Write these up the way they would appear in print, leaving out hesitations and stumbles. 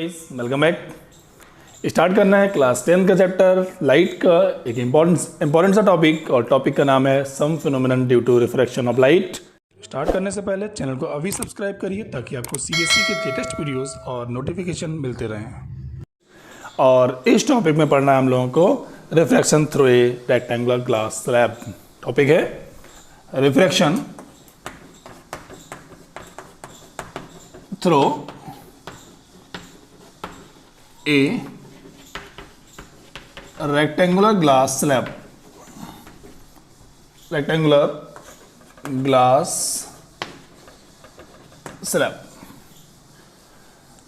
Guys, welcome back. Start करना है class 10 का चैप्टर लाइट का एक इम्पॉर्टेंट सा टॉपिक, और टॉपिक का नाम है some phenomenon due to refraction of light. Start करने से पहले चैनल को अभी सब्सक्राइब करिए ताकि आपको सीबीएसई के लेटेस्ट वीडियोस और नोटिफिकेशन मिलते रहें। और इस टॉपिक में पढ़ना है हम लोगों को refraction through a rectangular glass slab. Topic है refraction through a rectangular glass slab. Rectangular glass slab,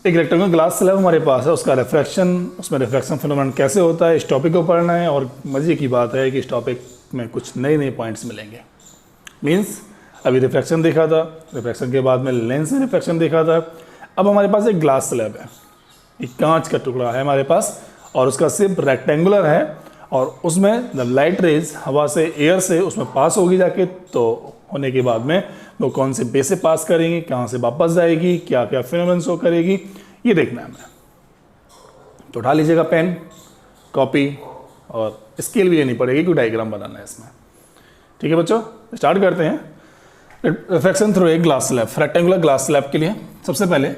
एक रेक्टेंगुलर ग्लास स्लैब हमारे पास है, उसका रिफ्रैक्शन, उसमें रिफ्रैक्शन फिनोमेनन कैसे होता है, इस टॉपिक को पढ़ना है। और मजे की बात है कि इस टॉपिक में कुछ नए नए पॉइंट्स मिलेंगे। मींस अभी रिफ्रैक्शन देखा था, रिफ्रैक्शन के बाद में लेंस में रिफ्रैक्शन देखा था। अब हमारे पास एक ग्लास स्लैब है, एक कांच का टुकड़ा है हमारे पास, और उसका सिर्फ रेक्टेंगुलर है, और उसमें जब लाइट रेज हवा से, एयर से उसमें पास होगी जाके, तो होने के बाद में वो कौन से बेस से पास करेंगी, कहाँ से वापस जाएगी, क्या क्या फिनोमेनन शो करेगी, ये देखना है हमें। तो उठा लीजिएगा पेन, कॉपी, और स्केल भी लेनी पड़ेगी क्योंकि डायग्राम बनाना है इसमें। ठीक है बच्चों, स्टार्ट करते हैं। Refraction through a glass slab, rectangular glass slab के लिए सबसे पहले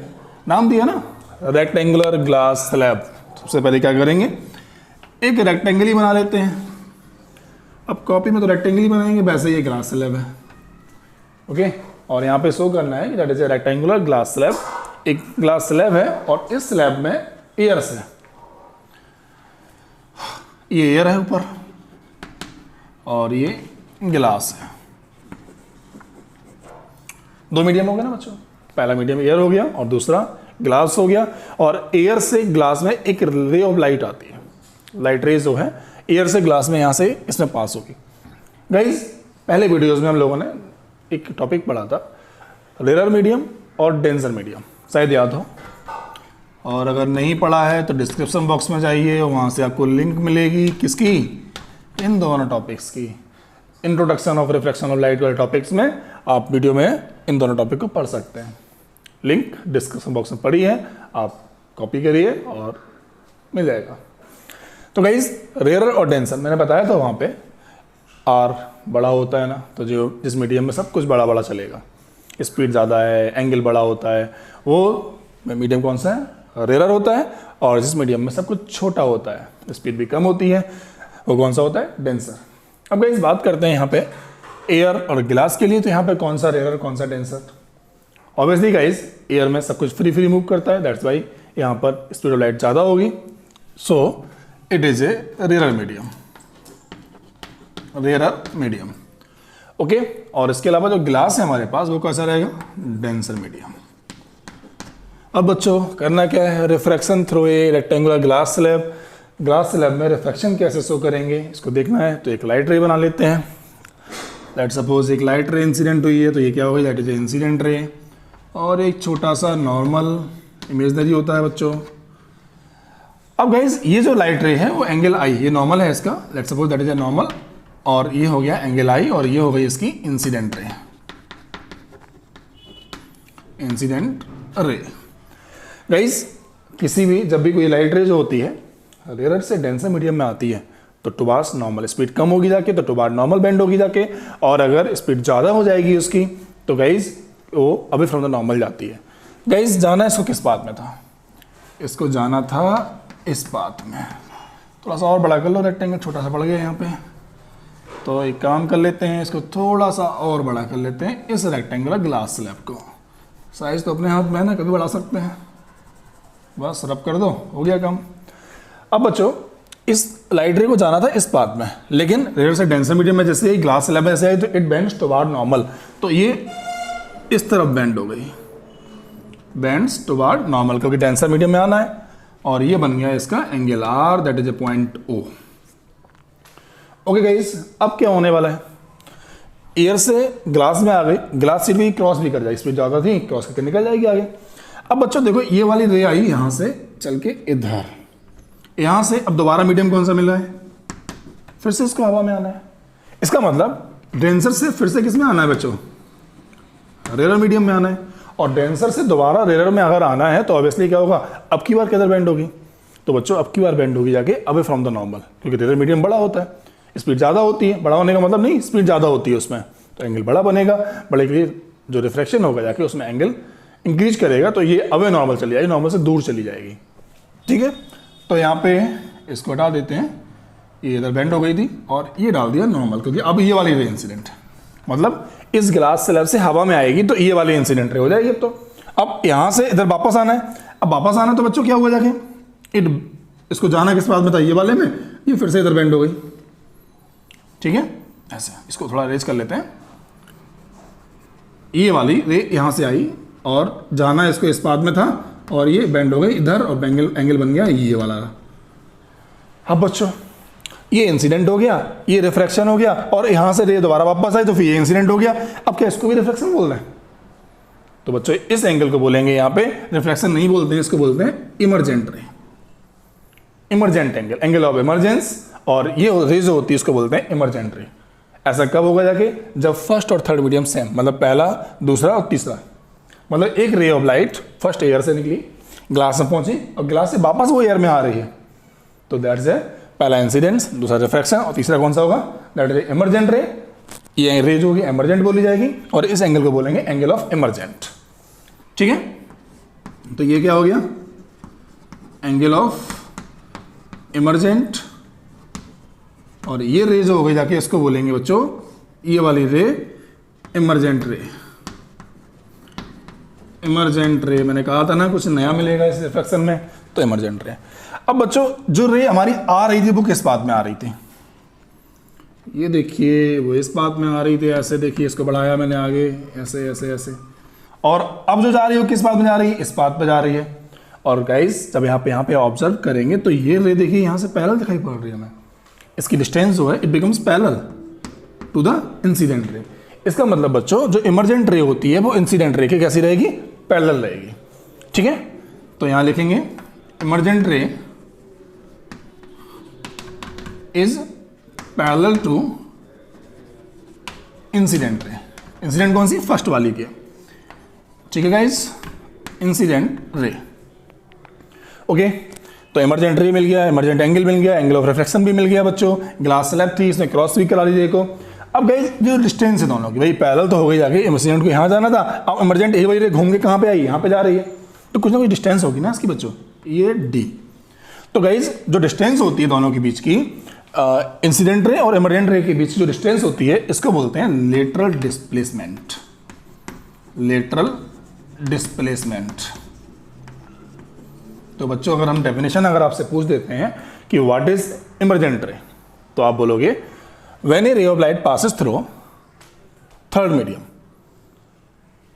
नाम दिया ना, रेक्टेंगुलर ग्लास स्लैब। सबसे पहले क्या करेंगे, एक रेक्टेंगल ही बना लेते हैं। अब कॉपी में तो रेक्टेंगल ही बनाएंगे, वैसे ये ग्लास स्लैब है। ओके, और यहाँ पे शो करना है कि that is A rectangular glass slab. एक ग्लास स्लैब है और इस स्लैब में एयर्स है, ये एयर है ऊपर और ये गिलास है। दो मीडियम हो गया ना बच्चों, पहला मीडियम एयर हो गया और दूसरा ग्लास हो गया। और एयर से ग्लास में एक रे ऑफ लाइट आती है, लाइट रेज जो है एयर से ग्लास में यहाँ से इसमें पास होगी। गाइस, पहले वीडियोस में हम लोगों ने एक टॉपिक पढ़ा था, रेयर मीडियम और डेंसर मीडियम, शायद याद हो। और अगर नहीं पढ़ा है तो डिस्क्रिप्शन बॉक्स में जाइए, वहाँ से आपको लिंक मिलेगी किसकी, इन दोनों टॉपिक्स की। Introduction of refraction of light वाले टॉपिक्स में आप वीडियो में इन दोनों टॉपिक को पढ़ सकते हैं। लिंक डिस्क्रिप्शन बॉक्स में पड़ी है, आप कॉपी करिए और मिल जाएगा। तो गाइस, रेयर और डेंसर मैंने बताया था, वहाँ पे आर बड़ा होता है ना, तो जो जिस मीडियम में सब कुछ बड़ा बड़ा चलेगा, स्पीड ज़्यादा है, एंगल बड़ा होता है, वो मीडियम कौन सा है, रेयर होता है। और जिस मीडियम में सब कुछ छोटा होता है, स्पीड भी कम होती है, वो कौन सा होता है, डेंसर। अब गाइस बात करते हैं यहाँ पे एयर और गिलास के लिए, तो यहाँ पे कौन सा रेयर, कौन सा डेंसर। ऑब्वियसली गाइस, एयर में सब कुछ फ्री फ्री मूव करता है, दैट्स वाई यहाँ पर स्पीड ऑफ लाइट ज़्यादा होगी। So it is a rare medium, rare medium. Okay, और इसके अलावा जो ग्लास है हमारे पास, वो कैसा रहेगा, डेंसर मीडियम। अब बच्चों करना क्या है, refraction through a rectangular glass slab. Glass slab में रिफ्रैक्शन कैसे शो करेंगे, इसको देखना है। तो एक लाइट रे बना लेते हैं। लेट्स सपोज एक लाइट रे इंसिडेंट हुई है, तो ये क्या होगी, that is A incident ray. और एक छोटा सा नॉर्मल इमेजनरी होता है बच्चों। अब गाइज, ये जो लाइट रे है वो एंगल आई, ये नॉर्मल है इसका, let's suppose that is a normal, और ये हो गया एंगल आई, और ये हो गई इसकी incident ray, incident ray. Guys, किसी भी, जब भी कोई लाइट रे जो होती है रेयर से डेंसर मीडियम में आती है, तो टुवार्ड्स नॉर्मल, स्पीड कम होगी जाके तो टुवार्ड नॉर्मल बेंड होगी जाके, और अगर स्पीड ज़्यादा हो जाएगी उसकी, तो गाइज वो अभी फ्रॉम द नॉर्मल जाती है। गाइज, जाना इसको किस बात में था, इसको जाना था इस बात में। थोड़ा सा और बड़ा कर लो, रेक्टेंगल छोटा सा पड़ गया यहाँ पे, तो एक काम कर लेते हैं, इसको थोड़ा सा और बड़ा कर लेते हैं, इस रेक्टेंगुलर ग्लास स्लैब को। साइज तो अपने हाथ में है ना, कभी बढ़ा सकते हैं, बस रब कर दो, हो गया काम। अब बच्चों, इस लाइट रे को जाना था इस बात में, लेकिन रेयर से डेंसर मीडियम में जैसे ही ग्लास स्लैब ऐसे आई, तो इट बेंड्स टुवार्ड नॉर्मल, तो ये इस तरफ बेंड हो गई, बेंड्स टुवार्ड नॉर्मल, क्योंकि डेंसर मीडियम में आना है। और ये बन गया इसका angle R, that is a point O. Okay guys, अब क्या होने वाला है, एयर से ग्लास में आ गई, ग्लास सीट भी क्रॉस भी कर जाएगी, स्पीड ज़्यादा थी, क्रॉस करके निकल जाएगी आगे। अब बच्चों देखो, ये वाली रे आई यहाँ से चल के इधर, यहाँ से अब दोबारा मीडियम कौन सा मिला है, फिर से इसको हवा में आना है। इसका मतलब डेंसर से फिर से किस में आना है बच्चों, रेयर मीडियम में आना है। और डेंसर से दोबारा रेयर में अगर आना है तो ऑब्वियसली क्या होगा, अब की बार किधर बेंड होगी, तो बच्चों अब की बार बेंड होगी जाके अवे फ्रॉम द नॉर्मल, क्योंकि रेयर मीडियम बड़ा होता है, स्पीड ज़्यादा होती है, बड़ा होने का मतलब नहीं स्पीड ज़्यादा होती है उसमें, तो एंगल बड़ा बनेगा, बड़े के लिए जो रिफ्रैक्शन होगा जाके उसमें एंगल इंक्रीज करेगा, तो ये अवे नॉर्मल चली जाएगी, नॉर्मल से दूर चली जाएगी। ठीक है, तो यहाँ पे इसको हटा देते हैं, ये इधर बेंड हो गई थी और ये डाल दिया नॉर्मल, क्योंकि अब ये वाली रे इंसिडेंट मतलब इस ग्लास स्लैब से हवा में आएगी तो ये वाली इंसिडेंट रे हो जाएगी। अब यहाँ से इधर वापस आना है, अब वापस आना तो बच्चों क्या हुआ जाके इसको जाना किस बात में था, ये वाले में, ये फिर से इधर बेंड हो गई। ठीक है, ऐसे इसको थोड़ा रेज कर लेते हैं, ये वाली रे यहाँ से आई और जाना इसको इस पाथ में था और ये बेंड हो गई इधर और एंगल बन गया ये वाला। अब बच्चों ये इंसिडेंट हो गया, ये रिफ्रैक्शन हो गया और यहाँ से रे दोबारा वापस आई तो फिर ये इंसिडेंट हो गया। अब क्या इसको भी रिफ्रैक्शन बोल रहे हैं, तो बच्चों इस एंगल को बोलेंगे यहाँ पे रिफ्रैक्शन नहीं बोलते हैं, इसको बोलते हैं emergent ray, emergent angle, angle of emergence, और ये रे जो होती है इसको बोलते हैं इमरजेंट रे। ऐसा कब होगा जाके, जब फर्स्ट और थर्ड मीडियम सेम, मतलब पहला दूसरा और तीसरा, मतलब एक रे ऑफ लाइट फर्स्ट एयर से निकली, ग्लास में पहुंची और ग्लास से वापस वो एयर में आ रही है, तो दैट्स ए पहला इंसिडेंस, दूसरा रिफ्रैक्शन और तीसरा कौन सा होगा, दैट इज इमरजेंट रे। ये रे जो होगी इमरजेंट बोली जाएगी और इस एंगल को बोलेंगे एंगल ऑफ इमरजेंट। ठीक है, तो ये क्या हो गया, एंगल ऑफ इमरजेंट, और ये रे जो हो गई जाके इसको बोलेंगे बच्चों ये वाली रे इमरजेंट रे। इमरजेंट रे मैंने कहा था ना कुछ नया मिलेगा इस रिफ्रैक्शन में, तो इमरजेंट रे। अब बच्चों जो रे हमारी आ रही थी वो किस बात में आ रही थी, ये देखिए वो इस बात में आ रही थी, ऐसे देखिए इसको बढ़ाया मैंने आगे, ऐसे ऐसे ऐसे, और अब जो जा रही है वो किस बात में जा रही है, इस बात पे जा रही है। और गाइस जब यहाँ पे ऑब्जर्व करेंगे तो ये रे देखिए यहाँ से पैरेलल दिखाई पड़ रही है हमें, इसकी डिस्टेंस जो है it becomes parallel to the incident ray. इसका मतलब बच्चों जो इमरजेंट रे होती है वो इंसिडेंट रे के कैसी रहेगी, पैरेलल रहेगी। ठीक है, तो यहाँ लिखेंगे emergent ray is parallel to incident ray. Incident कौन सी, फर्स्ट वाली के। ठीक है गाइस, इंसिडेंट रे। ओके, तो इमरजेंट रे मिल गया, इमरजेंट एंगल मिल गया, एंगल ऑफ रिफ्लेक्शन भी मिल गया बच्चों, ग्लास स्लैब थी इसमें क्रॉस भी करा दी देखो। अब गाइस जो डिस्टेंस है दोनों की, भाई पैरेलल तो हो गई जाके, इंसिडेंट को यहाँ जाना था, अब इमरजेंट यही वही रे घूम के कहाँ पे आई, यहाँ पे जा रही है, तो कुछ ना कुछ डिस्टेंस होगी ना इसकी बच्चों, ये डी। तो गाइस जो डिस्टेंस होती है दोनों के बीच की, इंसिडेंट रे और इमरजेंट रे के बीच जो डिस्टेंस होती है इसको बोलते हैं लेटरल डिस्प्लेसमेंट। Lateral displacement. तो बच्चों अगर हम डेफिनेशन अगर आपसे पूछ देते हैं कि व्हाट इज इमरजेंट रे, तो आप बोलोगे व्हेन ए रे of light passes through third medium.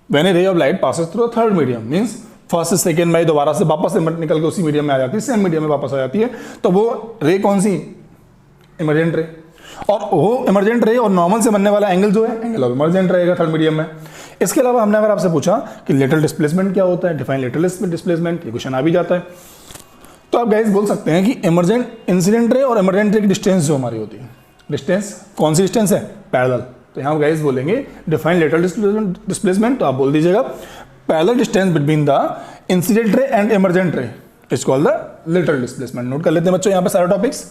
When ए रे of light passes through third medium means first second में दोबारा से वापस निकल के उसी मीडियम में आ जाती है, सेम मीडियम में वापस आ जाती है, तो वो रे कौन सी, इमरजेंट रे। और वो इमरजेंट रे और नॉर्मल से बनने वाला एंगल जो है एंगल ऑफ इमरजेंट रहेगा थर्ड मीडियम में। इसके अलावा हमने अगर आपसे पूछा कि लेटरल डिस्प्लेसमेंट क्या होता है, डिफाइन लेटरल डिस्प्लेसमेंट, ये क्वेश्चन आ भी जाता है, तो आप गाइस बोल सकते हैं कि इमरजेंट इंसिडेंट रे और इमरजेंट रे की डिस्टेंस जो हमारी होती है, डिस्टेंस कौन सी डिस्टेंस है, पैरेलल। तो यहाँ गाइस बोलेंगे डिफाइन लेटरल डिस्प्लेसमेंट, तो आप बोल दीजिएगा parallel distance between the incident रे and emergent ray is called the lateral displacement. Note कर लेते हैं बच्चों यहाँ पे सारे टॉपिक्स।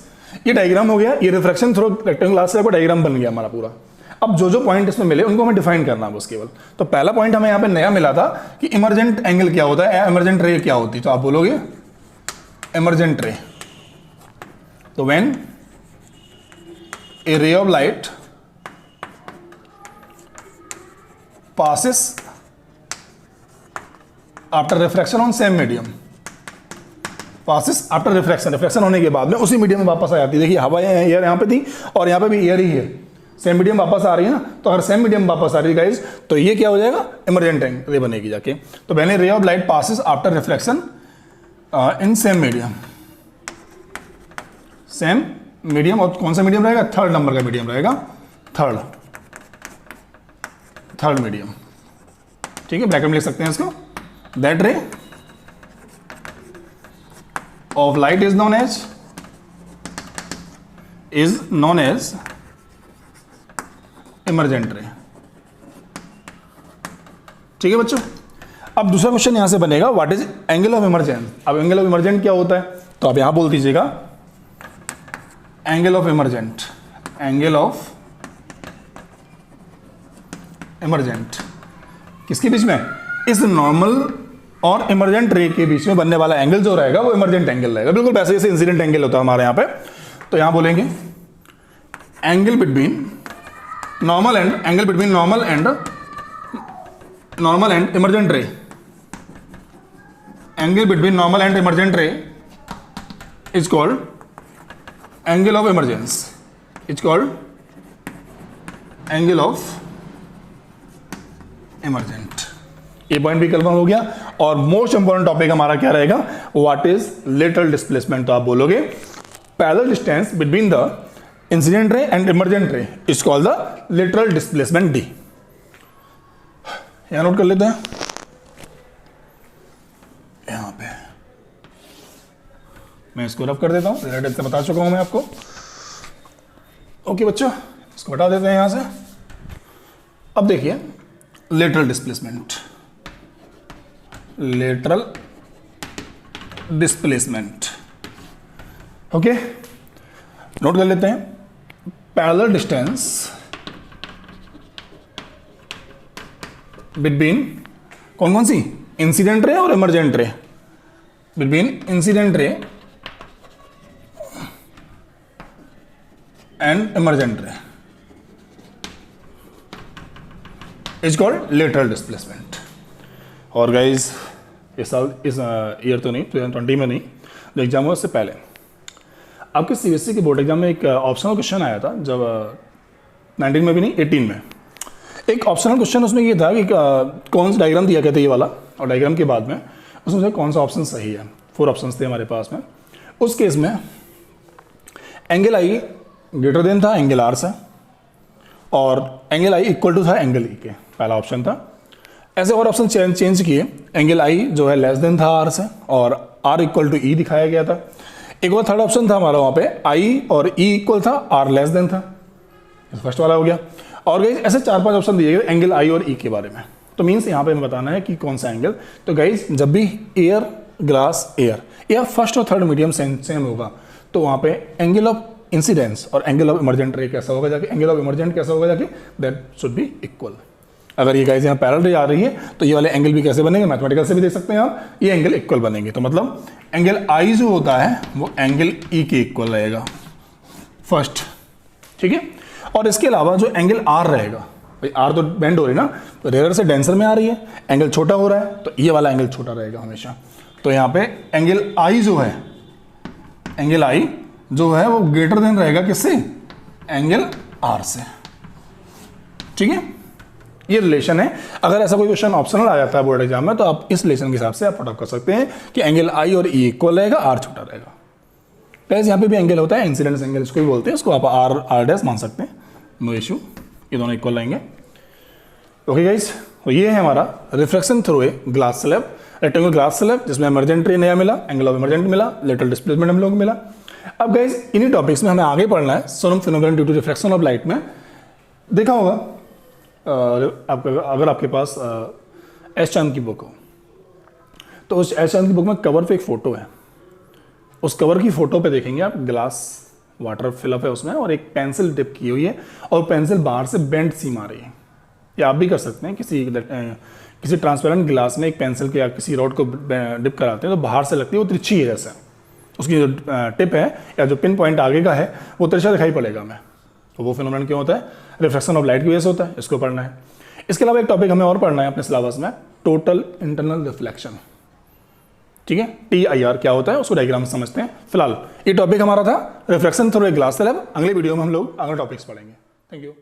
ये डायग्राम हो गया, ये refraction through rectangle glass slab का डायग्राम बन गया हमारा पूरा। अब जो जो पॉइंट इसमें मिले उनको हमें डिफाइन करना है बस केवल। तो पहला पॉइंट हमें यहाँ पे नया मिला था कि इमरजेंट एंगल क्या होता है, इमरजेंट रे क्या होती है, तो आप बोलोगे इमरजेंट रे। तो व्हेन ए रे of light passes after refraction on same medium, passes after refraction, refraction होने के बाद में उसी मीडियम में वापस आ जाती है। देखिए हवा एयर यहाँ पे थी और यहाँ पे भी एयर ही है, सेम मीडियम वापस आ रही है ना, तो अगर सेम मीडियम वापस आ रही है गाइस तो ये क्या हो जाएगा, इमरजेंट रे बनेगी जाके। तो व्हेन ए रे of light passes after reflection in same medium, same medium, और कौन सा मीडियम रहेगा, थर्ड नंबर का मीडियम रहेगा, थर्ड मीडियम। ठीक है, ब्रैकेट में लिख सकते हैं इसको, that ray of light is known as emergent ray. ठीक है बच्चों, अब दूसरा क्वेश्चन यहां से बनेगा, what is angle of emergence. अब एंगल ऑफ इमरजेंट क्या होता है, तो आप यहां बोल दीजिएगा angle of emergent, angle of emergent किसके बीच में, इस नॉर्मल और इमरजेंट रे के बीच में बनने वाला एंगल जो रहेगा वो इमरजेंट एंगल रहेगा, बिल्कुल वैसे जैसे इंसिडेंट एंगल होता है हमारे यहां पे। तो यहां बोलेंगे angle between normal and, angle between normal and emergent ray, angle between normal and emergent ray is called angle of emergence, is called angle of emergent. ये पॉइंट भी कंफर्म हो गया। और मोस्ट इंपॉर्टेंट टॉपिक हमारा क्या रहेगा, what is lateral displacement. तो आप बोलोगे parallel distance between the incident रे and emergent ray is called the lateral displacement D. यहां नोट कर लेते हैं, यहां पे मैं इसको रफ कर देता हूं, रिलेटेड से बता चुका हूं मैं आपको। ओके बच्चों, इसको हटा देते हैं यहां से। अब देखिए lateral displacement, lateral displacement, okay note कर लेते हैं। पैरेलल डिस्टेंस बिटवीन कौन कौन सी, इंसिडेंट रे और emergent ray, between incident ray and emergent ray is called lateral displacement. और गाइज इस साल, इस ईयर तो नहीं, 2020 में नहीं, जो एग्जाम हुआ उससे पहले आपके सीबीएसई के बोर्ड एग्जाम में एक ऑप्शनल क्वेश्चन आया था, जब 19 में भी नहीं 18 में एक ऑप्शनल क्वेश्चन उसमें ये था कि कौन सा डायग्राम दिया गया था ये वाला, और डायग्राम के बाद में उसमें से कौन सा ऑप्शन सही है। 4 ऑप्शंस थे हमारे पास में। उस केस में एंगल आई ग्रेटर देन था एंगल आर से, और एंगल आई इक्वल टू था एंगल ई के, पहला ऑप्शन था। ऐसे और ऑप्शन चेंज किए, एंगल आई जो है लेस देन था आर से, और आर इक्वल टू ई दिखाया गया था। एक और थर्ड ऑप्शन था हमारा वहाँ पे, आई और ई इक्वल था, आर लेस देन था, फर्स्ट वाला हो गया। और गाइज ऐसे 4-5 ऑप्शन दिए गए एंगल आई और ई के बारे में। तो मीन्स यहाँ पे हमें बताना है कि कौन सा एंगल। तो गाइज जब भी एयर ग्लास एयर या फर्स्ट और थर्ड मीडियम सेम होगा, तो वहाँ पे एंगल ऑफ इंसिडेंस और एंगल ऑफ इमरजेंट रे कैसा होगा जाके, एंगल ऑफ इमरजेंट कैसा होगा जाके, दैट शुड बी इक्वल। अगर ये गाइज यहाँ पैरेलल रे आ रही है तो ये वाले एंगल भी कैसे बनेंगे, मैथमेटिकल से भी देख सकते हैं आप, ये एंगल इक्वल बनेंगे। तो मतलब एंगल आई जो होता है वो एंगल ई के इक्वल रहेगा फर्स्ट, ठीक है। और इसके अलावा जो एंगल आर रहेगा, भाई आर तो बेंड हो रही है ना, तो रेयर से डेंसर में आ रही है, एंगल छोटा हो रहा है, तो ये वाला एंगल छोटा रहेगा हमेशा। तो यहाँ पे एंगल आई जो है, एंगल आई जो है वो ग्रेटर देन रहेगा किससे, एंगल आर से, ठीक है। ये रिलेशन है। अगर ऐसा कोई क्वेश्चन ऑप्शनल आ जाता है बोर्ड एग्जाम में, तो आप इस रिलेशन के हिसाब से आप पुट अप कर सकते हैं कि एंगल आई और ई इक्वल रहेगा, आर छोटा रहेगा। प्लस यहाँ पे भी एंगल होता है, इंसिडेंस एंगल इसको भी बोलते हैं, इसको आप आर डैश मान सकते हैं, नो इशू, ये दोनों इक्वल रहेंगे। ओके गाइस, तो ये है हमारा reflection through a glass slab, rectangular glass slab, जिसमें इमरजेंट रे नया मिला, एंगल ऑफ इमरजेंट मिला, लेटरल डिस्प्लेसमेंट हम लोग मिला। अब गाइस इन्हीं टॉपिक्स में हमें आगे पढ़ना है some phenomenon due to reflection of light में। देखा होगा अगर आपके पास एस चांद की बुक हो, तो उस एस चांद की बुक में कवर पे एक फ़ोटो है, उस कवर की फ़ोटो पे देखेंगे आप ग्लास वाटर फिलअप है उसमें, और एक पेंसिल डिप की हुई है, और पेंसिल बाहर से बेंड सीम आ रही है। या आप भी कर सकते हैं, किसी ट्रांसपेरेंट ग्लास में एक पेंसिल के या किसी रॉड को डिप कराते हैं तो बाहर से लगती है वो तिरछी है, जैसे उसकी जो टिप है या जो पिन पॉइंट आगे का है वो तिरछा दिखाई पड़ेगा हमें। तो वो फिनोमेनन क्यों होता है, रिफ्लेक्शन ऑफ लाइट की वजह से होता है, इसको पढ़ना है। इसके अलावा एक टॉपिक हमें और पढ़ना है अपने सिलेबस में, टोटल इंटरनल रिफ्लेक्शन, ठीक है। TIR क्या होता है उसको डायग्राम में समझते हैं। फिलहाल ये टॉपिक हमारा था reflection through a glass slab. अगले वीडियो में हम लोग अगले टॉपिक्स पढ़ेंगे। Thank you.